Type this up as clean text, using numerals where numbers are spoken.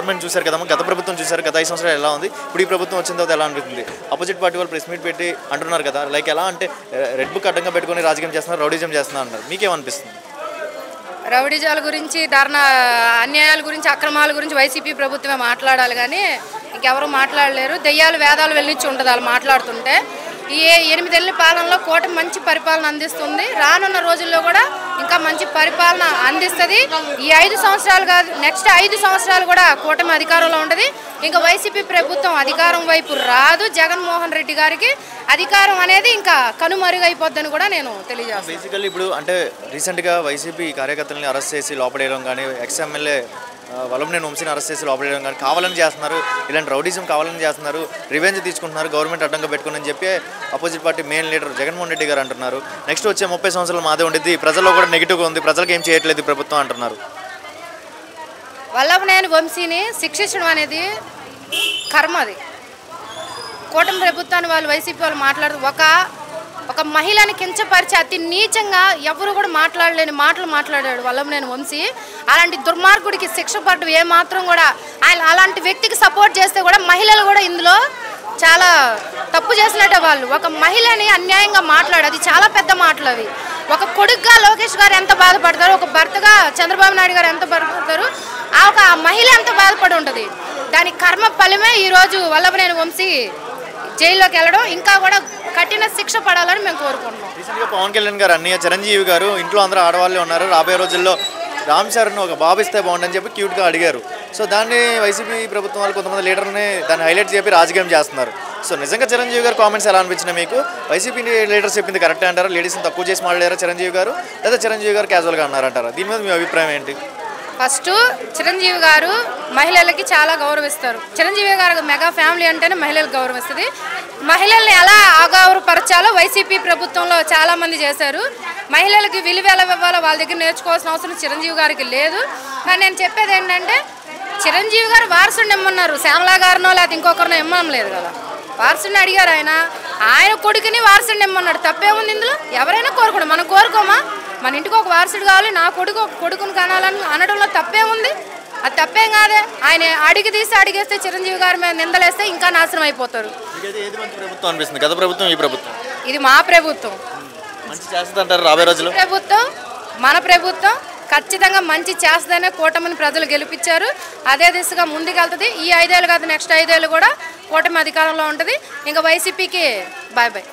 Government చూశారు కదమ్మా, గత ప్రభుత్వం చూశారు, గత 5 సంవత్సరాలు ఎలా ఉంది, ఇప్పుడు ఈ ప్రభుత్వం వచ్చిన తర్వాత ఎలా అనిపిస్తుంది? అపోజిట్ పార్టీ వాళ్ళు ప్రెస్ మీట్ పెట్టి అంటున్నారు కదా, లైక్ ఎలా అంటే రెడ్ బుక్ అడ్డంగా పెట్టుకొని రాజకీయం చేస్తున్నారు, రౌడిజం చేస్తున్నారు అంటారు. మీకేమనిపిస్తుంది? రౌడిజాల గురించి, ధర్నా అన్యాయాల గురించి, అక్రమాల గురించి వైసీపీ ప్రభుత్వమే మాట్లాడాలి కానీ ఇంకెవరు మాట్లాడలేరు. దెయ్యాలు వేదాలు వెళ్ళిచ్చి ఉంటుంది వాళ్ళు మాట్లాడుతుంటే. ఈ 8 ఏళ్ల పాలనలో కూటమి మంచి పరిపాలన అందిస్తుంది. రానున్న రోజుల్లో కూడా ఇంకా మంచి పరిపాలన అందిస్తుంది. ఈ 5 సంవత్సరాలు కాదు, నెక్స్ట్ 5 సంవత్సరాలు కూడా కూటమి అధికారంలో ఉంటుంది. ఇంకా వైసీపీ ప్రభుత్వం అధికారం వైపు రాదు. జగన్మోహన్ రెడ్డి గారికి అధికారం అనేది ఇంకా కనుమరుగైపోద్దని కూడా నేను తెలియజేస్తాను. బేసికల్లీ ఇప్పుడు అంటే రీసెంట్గా వైసీపీ కార్యకర్తలని అరెస్ట్ చేసి లోపడేయడం కానీ, ఎక్స్ఎమ్మెల్యే వలంనేని వంశీని అరెస్ట్ చేసి లోపడేయడం కానీ కావాలని చేస్తున్నారు. ఇలాంటి రౌడీజం కావాలని చేస్తున్నారు, రివెంజ్ తీసుకుంటున్నారు గవర్నమెంట్ అడ్డంగా పెట్టుకుని అని చెప్పి opposite party main leader Jaganmohan Reddy గారు అంటున్నారు. నెక్స్ట్ వచ్చే 30 సంవత్సరాలు మాదే ఉండేది, ప్రజల్లో కూడా నెగిటివ్గా ఉంది, ప్రజలకు ఏం చేయట్లేదు ప్రభుత్వం అంటున్నారు. వల్లభనేని వంశీని శిక్షించడం అనేది కర్మ. అది కూటమి ప్రభుత్వాన్ని వాళ్ళు వైసీపీ వాళ్ళు మాట్లాడుతూ ఒక మహిళని కించపరిచి అతి నీచంగా ఎవరు కూడా మాట్లాడలేని మాటలు మాట్లాడాడు వల్లభనేని వంశీ. అలాంటి దుర్మార్గుడికి శిక్ష పడడం ఏమాత్రం కూడా, ఆయన అలాంటి వ్యక్తికి సపోర్ట్ చేస్తే కూడా మహిళలు కూడా ఇందులో చాలా తప్పు చేసినట్టే. వాళ్ళు ఒక మహిళని అన్యాయంగా మాట్లాడు, అది చాలా పెద్ద మాటలు అవి. ఒక కొడుకుగా లోకేష్ గారు ఎంత బాధపడతారు, ఒక భర్తగా చంద్రబాబు నాయుడు గారు ఎంత బాధపడతారు, ఒక మహిళ ఎంత బాధపడి ఉంటుంది. దాని కర్మ ఫలమే ఈరోజు వల్లభనేని వంశీ జైల్లోకి వెళ్ళడం, ఇంకా కూడా కఠిన శిక్ష పడాలని మేము కోరుకుంటున్నాం. రీసెంట్గా పవన్ కళ్యాణ్ గారు అన్నయ్య చిరంజీవి గారు ఇంట్లో అందరూ ఆడవాళ్ళే ఉన్నారు, రాబోయే రోజుల్లో రామ్ చరణ్ ఒక బాబు ఇస్తే బాగుండని చెప్పి క్యూట్గా అడిగారు. సో దాన్ని వైసీపీ ప్రభుత్వం వాళ్ళు కొంతమంది లీడర్ని దాన్ని హైలైట్ చెప్పి రాజకీయం చేస్తున్నారు. సో నిజంగా చిరంజీవి గారు కామెంట్స్ ఎలా అనిపించినాయి మీకు? వైసీపీ లీడర్స్ చెప్పింది కరెక్టే అంటారా? లేడీస్ని తక్కువ చేసి మాట్లాడారా చిరంజీవి గారు, లేదా చిరంజీవి గారు క్యాజువల్గా అన్నారంటారా? దీని మీద మీ అభిప్రాయం ఏంటి? ఫస్ట్ చిరంజీవి గారు మహిళలకి చాలా గౌరవిస్తారు. చిరంజీవి గారు మెగా ఫ్యామిలీ అంటేనే మహిళలకు గౌరవిస్తుంది. మహిళల్ని ఎలా అగౌరవపరచాలో వైసీపీ ప్రభుత్వంలో చాలామంది చేశారు. మహిళలకి విలువ ఎలా ఇవ్వాలో వాళ్ళ దగ్గర నేర్చుకోవాల్సిన అవసరం చిరంజీవి గారికి లేదు. కానీ నేను చెప్పేది ఏంటంటే, చిరంజీవి గారు వారసుని ఇమ్మన్నారు, శ్యామలా గారినో లేకపోతే ఇంకొకరినో ఇమ్మడం లేదు కదా. వారసుని అడిగారు, ఆయన కొడుకుని వారసుని ఇమ్మన్నాడు. తప్పేముంది ఇందులో? ఎవరైనా కోరుకోండి, మనం కోరుకోమా? మన ఇంటికి ఒక వారసుడు కావాలి, నా కొడుకుని కనాలని అనడంలో తప్పేముంది? అది తప్పేం కాదే. ఆయన అడిగేస్తే చిరంజీవి గారి మీద నిందలేస్తే ఇంకా నాశనం అయిపోతారు. గత ప్రభుత్వం, ఈ ప్రభుత్వం, ఇది మా ప్రభుత్వం. ప్రభుత్వం, మన ప్రభుత్వం ఖచ్చితంగా మంచి చేస్తుందనే కూటమిని ప్రజలు గెలిపించారు. అదే దిశగా ముందుకెళ్తుంది. ఈ 5 ఏళ్ళు కాదు, నెక్స్ట్ 5 ఏళ్ళు కూడా కూటమి అధికారంలో ఉంటుంది. ఇంకా వైసీపీకి బాయ్ బాయ్.